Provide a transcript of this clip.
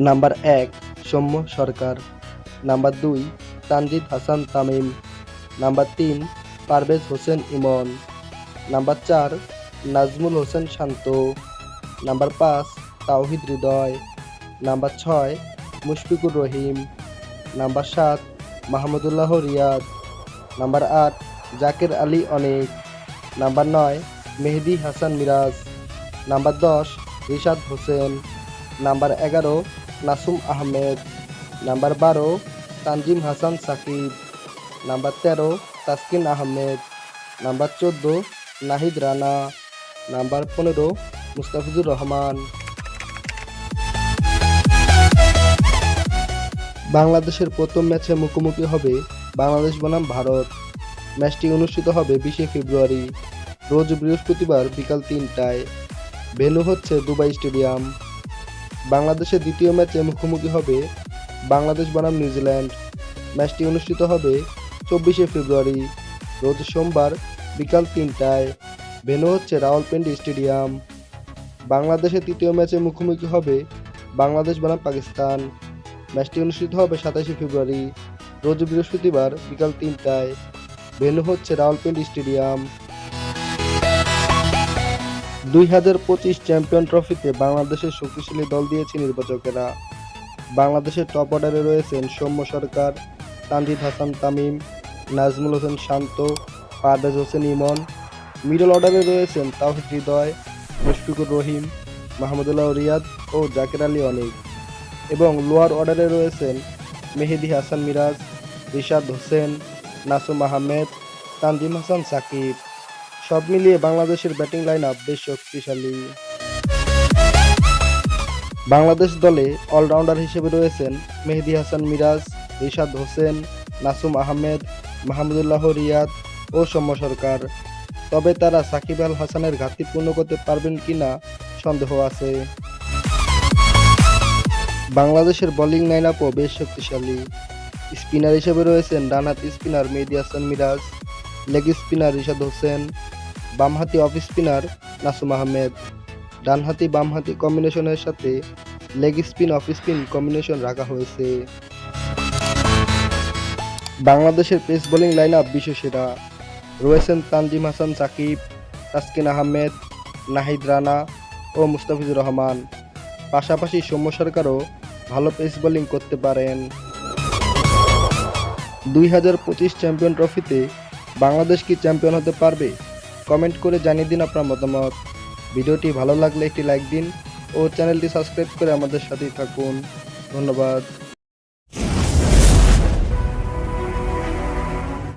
Number ১ Soumya Sarkar, number ২ Tanzid Hasan Tamim, number ৩ Parvez Hossain Emon, number ৪ Najmul Hossain Shanto, number ৫ Towhid Hridoy, number ৬ Mushfiqur Rahim, number ৭ Mahmudullah Riyad, number ৮ Jaker Ali Anik, number ৯ Mehidy Hasan Miraz, number ১০ Rishad Hossain, number ১১ Nasum Ahmed, number ১২ Tanzim Hasan Sakib, number ১৩ Taskin Ahmed, number ১৪ Nahid Rana, number ১৫ Mustafizur Rahman. বাংলাদেশের প্রথম ম্যাচে মুখোমুখি হবে বাংলাদেশ বনাম ভারত। ম্যাচটি অনুষ্ঠিত হবে ২০শে ফেব্রুয়ারি, রোজ বৃহস্পতিবার বিকাল ৩টায়। ভেন্যু হচ্ছে দুবাই স্টেডিয়াম। বাংলাদেশের দ্বিতীয় ম্যাচে মুখোমুখি হবে বাংলাদেশ বনাম নিউজিল্যান্ড। ম্যাচটি অনুষ্ঠিত হবে ২৪শে ফেব্রুয়ারি, রোজ সোমবার বিকাল ৩টায়। ভেন্যু হচ্ছে রাওয়ালপিন্ডি স্টেডিয়াম। বাংলাদেশের তৃতীয় ম্যাচে মুখোমুখি হবে বাংলাদেশ বনাম পাকিস্তান। ম্যাচটি অনুষ্ঠিত হবে ২৭শে ফেব্রুয়ারি, রোজ বৃহস্পতিবার বিকাল ৩টায়। ভেন্যু হচ্ছে রাওয়ালপিন্ডি স্টেডিয়াম। ২০২৫ চ্যাম্পিয়ন ট্রফিতে বাংলাদেশের শক্তিশালী দল দিয়েছে নির্বাচকেরা। বাংলাদেশের টপ অর্ডারে রয়েছেন সৌম্য সরকার, তানজিদ হাসান তামিম, নাজমুল হোসেন শান্ত, পারভেজ হোসেন ইমন। মিডল অর্ডারে রয়েছেন তাওহিদ হৃদয়, মুশফিকুর রহিম, মাহমুদুল্লাহ রিয়াদ ও জাকের আলী অনিক। এবং লোয়ার অর্ডারে রয়েছেন মেহেদী হাসান মিরাজ, রিশাদ হোসেন, নাসুম আহমেদ, তানজিম হাসান সাকিব। সব মিলিয়ে বাংলাদেশের ব্যাটিং লাইন আপ বেশ শক্তিশালী। বাংলাদেশ দলে অলরাউন্ডার হিসেবে রয়েছেন মেহেদী হাসান মিরাজ, রিশাদ হোসেন, নাসুম আহমেদ, মাহমুদুল্লাহ রিয়াদ ও সৌম্য সরকার। তবে তারা সাকিব আল হাসানের ঘাটতি পূর্ণ করতে পারবেন কিনা সন্দেহ আছে। বাংলাদেশের বোলিং লাইন আপও বেশ শক্তিশালী। স্পিনার হিসেবে রয়েছেন ডানহাতি spinner Mehidy Hasan Miraz, leg spinner Rishad Hossain, বামহাতি অফ স্পিনার নাসুম আহমেদ। ডানহাতি বামহাতি কম্বিনেশনের সাথে leg spin off spin combination রাখা হয়েছে। বাংলাদেশের পেস বোলিং লাইন আপ বিশ্বসেরা। রয়েছেন তানজিম হাসান সাকিব, তাসকিন আহমেদ, নাহিদ রানা ও মুস্তাফিজুর রহমান। পাশাপাশি সৌম্য সরকারও ভালো পেস বোলিং করতে পারেন। ২০২৫ চ্যাম্পিয়ন ট্রফিতে বাংলাদেশ কি চ্যাম্পিয়ন হতে পারবে? কমেন্ট করে জানিয়ে দিন আপনার মতামত। ভিডিওটি ভালো লাগলে একটি লাইক দিন ও চ্যানেলটি সাবস্ক্রাইব করে আমাদের সাথেই থাকুন। ধন্যবাদ।